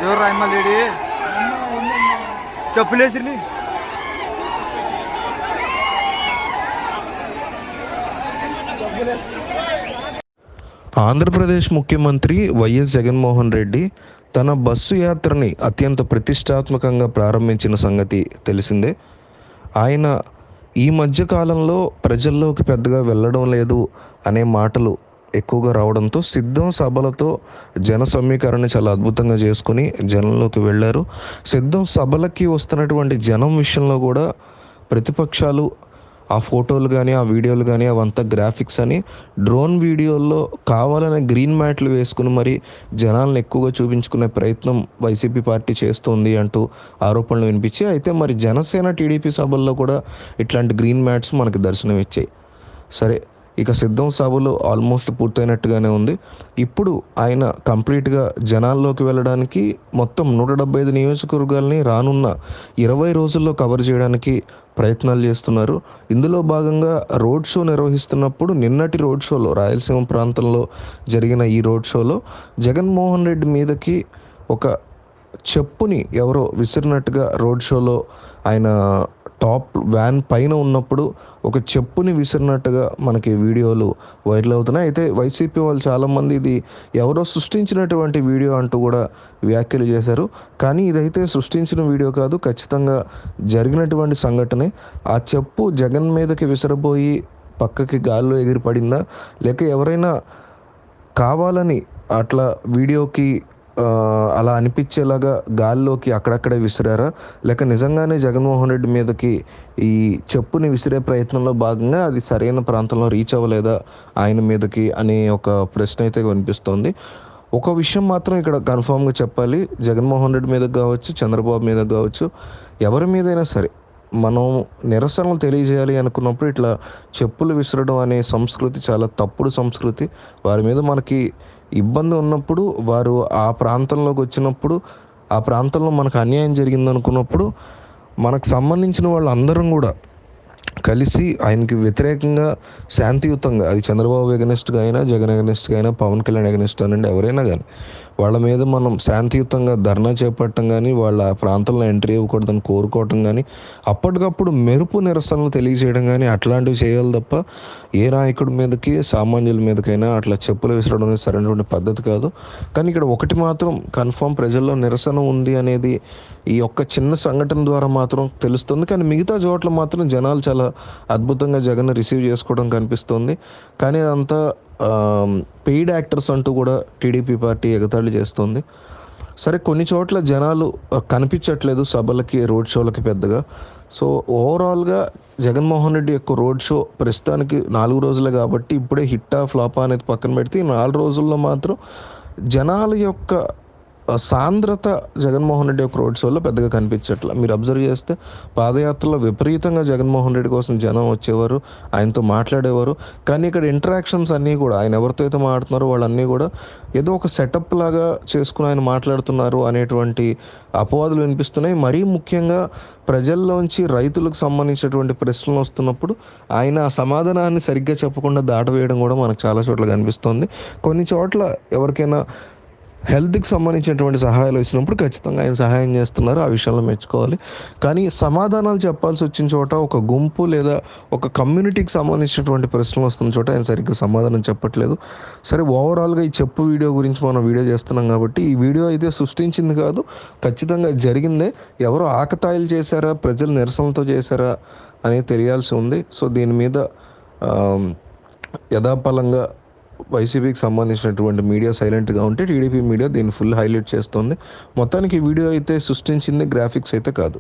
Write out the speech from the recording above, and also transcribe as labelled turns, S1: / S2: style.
S1: ఎవరు రాయమ్మ లేడీ చెప్పులేసి
S2: ఆంధ్రప్రదేశ్ ముఖ్యమంత్రి వైఎస్ జగన్మోహన్ రెడ్డి తన బస్సు యాత్రని అత్యంత ప్రతిష్టాత్మకంగా ప్రారంభించిన సంగతి తెలిసిందే. ఆయన ఈ మధ్య కాలంలో ప్రజల్లోకి పెద్దగా వెళ్ళడం లేదు అనే మాటలు ఎక్కువగా రావడంతో సిద్ధం సభలతో జన సమీకరణ చాలా అద్భుతంగా చేసుకుని జనంలోకి వెళ్ళారు. సిద్ధం సభలకి వస్తున్నటువంటి జనం విషయంలో కూడా ప్రతిపక్షాలు ఆ ఫోటోలు కానీ ఆ వీడియోలు కానీ అవంతా గ్రాఫిక్స్ అని డ్రోన్ వీడియోల్లో కావాలనే గ్రీన్ మ్యాట్లు వేసుకుని మరి జనాలను ఎక్కువగా చూపించుకునే ప్రయత్నం వైసీపీ పార్టీ చేస్తోంది అంటూ ఆరోపణలు వినిపించాయి. అయితే మరి జనసేన టీడీపీ సభల్లో కూడా ఇట్లాంటి గ్రీన్ మ్యాట్స్ మనకి దర్శనం ఇచ్చాయి. సరే, ఇక సిద్ధం సభలు ఆల్మోస్ట్ పూర్తయినట్టుగానే ఉంది. ఇప్పుడు ఆయన కంప్లీట్గా జనాల్లోకి వెళ్ళడానికి మొత్తం 175 నియోజకవర్గాల్ని రానున్న 20 రోజుల్లో కవర్ చేయడానికి ప్రయత్నాలు చేస్తున్నారు. ఇందులో భాగంగా రోడ్ షో నిర్వహిస్తున్నప్పుడు నిన్నటి రోడ్ షోలో రాయలసీమ ప్రాంతంలో జరిగిన ఈ రోడ్ షోలో జగన్మోహన్ రెడ్డి మీదకి ఒక చెప్పుని ఎవరో విసిరినట్టుగా రోడ్ షోలో ఆయన టాప్ వ్యాన్ పైన ఉన్నప్పుడు ఒక చెప్పుని విసిరినట్టుగా మనకి వీడియోలు వైరల్ అవుతున్నాయి. అయితే వైసీపీ వాళ్ళు చాలామంది ఇది ఎవరో సృష్టించినటువంటి వీడియో అంటూ కూడా వ్యాఖ్యలు చేశారు. కానీ ఇదైతే సృష్టించిన వీడియో కాదు, ఖచ్చితంగా జరిగినటువంటి సంఘటనే. ఆ చెప్పు జగన్ మీదకి విసిరబోయి పక్కకి గాల్లో ఎగిరిపడిందా, లేక ఎవరైనా కావాలని అట్లా వీడియోకి అలా అనిపించేలాగా గాల్లోకి అక్కడక్కడే విసిరారా, లేక నిజంగానే జగన్మోహన్ రెడ్డి మీదకి ఈ చెప్పుని విసిరే ప్రయత్నంలో భాగంగా అది సరైన ప్రాంతంలో రీచ్ అవ్వలేదా ఆయన మీదకి అనే ఒక ప్రశ్న అయితే కనిపిస్తోంది. ఒక విషయం మాత్రం ఇక్కడ కన్ఫామ్గా చెప్పాలి, జగన్మోహన్ రెడ్డి మీదకి కావచ్చు, చంద్రబాబు మీదకి కావచ్చు, ఎవరి మీదైనా సరే మనం నిరసనలు తెలియజేయాలి అనుకున్నప్పుడు ఇట్లా చెప్పులు విసరడం అనే సంస్కృతి చాలా తప్పుడు సంస్కృతి. వారి మీద మనకి ఇబ్బంది ఉన్నప్పుడు, వారు ఆ ప్రాంతంలోకి వచ్చినప్పుడు, ఆ ప్రాంతంలో మనకు అన్యాయం జరిగిందనుకున్నప్పుడు మనకు సంబంధించిన వాళ్ళందరం కూడా కలిసి ఆయనకి వ్యతిరేకంగా శాంతియుతంగా, అది చంద్రబాబు ఎగనెస్ట్గా అయినా, జగన్ ఎగనెస్ట్గా అయినా, పవన్ కళ్యాణ్ ఎగనెస్ట్ అనండి, ఎవరైనా కానీ వాళ్ళ మీద మనం శాంతియుతంగా ధర్నా చేపట్టడం కానీ, వాళ్ళ ప్రాంతంలో ఎంట్రీ ఇవ్వకూడదని కోరుకోవటం కానీ, అప్పటికప్పుడు మెరుపు నిరసనలు తెలియజేయడం కానీ అట్లాంటివి చేయాలి తప్ప ఏ నాయకుడి మీదకి, సామాన్యుల మీదకైనా అట్లా చెప్పులు విసరడం అనేది సరైనటువంటి పద్ధతి కాదు. కానీ ఇక్కడ ఒకటి మాత్రం కన్ఫామ్, ప్రజల్లో నిరసన ఉంది అనేది ఈ ఒక్క చిన్న సంఘటన ద్వారా మాత్రం తెలుస్తుంది. కానీ మిగతా చోట్ల మాత్రం జనాలు చాలా అద్భుతంగా జగన్ రిసీవ్ చేసుకోవడం కనిపిస్తుంది. కానీ అదంతా పెయిడ్ యాక్టర్స్ అంటూ కూడా టీడీపీ పార్టీ ఎగతాళి చేస్తుంది. సరే, కొన్ని చోట్ల జనాలు కనిపించట్లేదు సభలకి, రోడ్ షోలకి పెద్దగా. సో ఓవరాల్గా జగన్మోహన్ రెడ్డి యొక్క రోడ్ షో ప్రస్తుతానికి 4 రోజులే కాబట్టి ఇప్పుడే హిట్టా ఫ్లాపా అనేది పక్కన పెడితే ఈ 4 రోజుల్లో మాత్రం జనాల యొక్క సాంద్రత జగన్మోహన్ రెడ్డి యొక్క రోడ్ షోలో పెద్దగా కనిపించట్లా. మీరు అబ్జర్వ్ చేస్తే పాదయాత్రలో విపరీతంగా జగన్మోహన్ రెడ్డి కోసం జనం వచ్చేవారు, ఆయనతో మాట్లాడేవారు. కానీ ఇక్కడ ఇంటరాక్షన్స్ అన్నీ కూడా ఆయన ఎవరితో అయితే మాట్లాడుతున్నారో వాళ్ళన్నీ కూడా ఏదో ఒక సెటప్ లాగా చేసుకుని ఆయన మాట్లాడుతున్నారు అనేటువంటి అపవాదులు వినిపిస్తున్నాయి. మరీ ముఖ్యంగా ప్రజల్లోంచి రైతులకు సంబంధించినటువంటి ప్రశ్నలు వస్తున్నప్పుడు ఆయన ఆ సమాధానాన్ని సరిగ్గా చెప్పకుండా దాటవేయడం కూడా మనకు చాలా చోట్ల కనిపిస్తుంది. కొన్ని చోట్ల ఎవరికైనా హెల్త్కి సంబంధించినటువంటి సహాయాలు వచ్చినప్పుడు ఖచ్చితంగా ఆయన సహాయం చేస్తున్నారు, ఆ విషయంలో మెచ్చుకోవాలి. కానీ సమాధానాలు చెప్పాల్సి వచ్చిన చోట, ఒక గుంపు లేదా ఒక కమ్యూనిటీకి సంబంధించినటువంటి ప్రశ్నలు వస్తున్న చోట ఆయన సరిగ్గా సమాధానం చెప్పట్లేదు. సరే, ఓవరాల్గా ఈ చెప్పు వీడియో గురించి మనం వీడియో చేస్తున్నాం కాబట్టి ఈ వీడియో అయితే సృష్టించింది కాదు, ఖచ్చితంగా జరిగిందే. ఎవరో ఆకతాయిలు చేశారా, ప్రజలు నిరసనలతో చేశారా అనేది తెలియాల్సి ఉంది. సో దీని మీద యథాపలంగా వైసీపీకి సంబంధించినటువంటి మీడియా సైలెంట్గా ఉంటే టీడీపీ మీడియా దీన్ని ఫుల్ హైలైట్ చేస్తుంది. మొత్తానికి ఈ వీడియో అయితే సృష్టించింది గ్రాఫిక్స్ అయితే కాదు.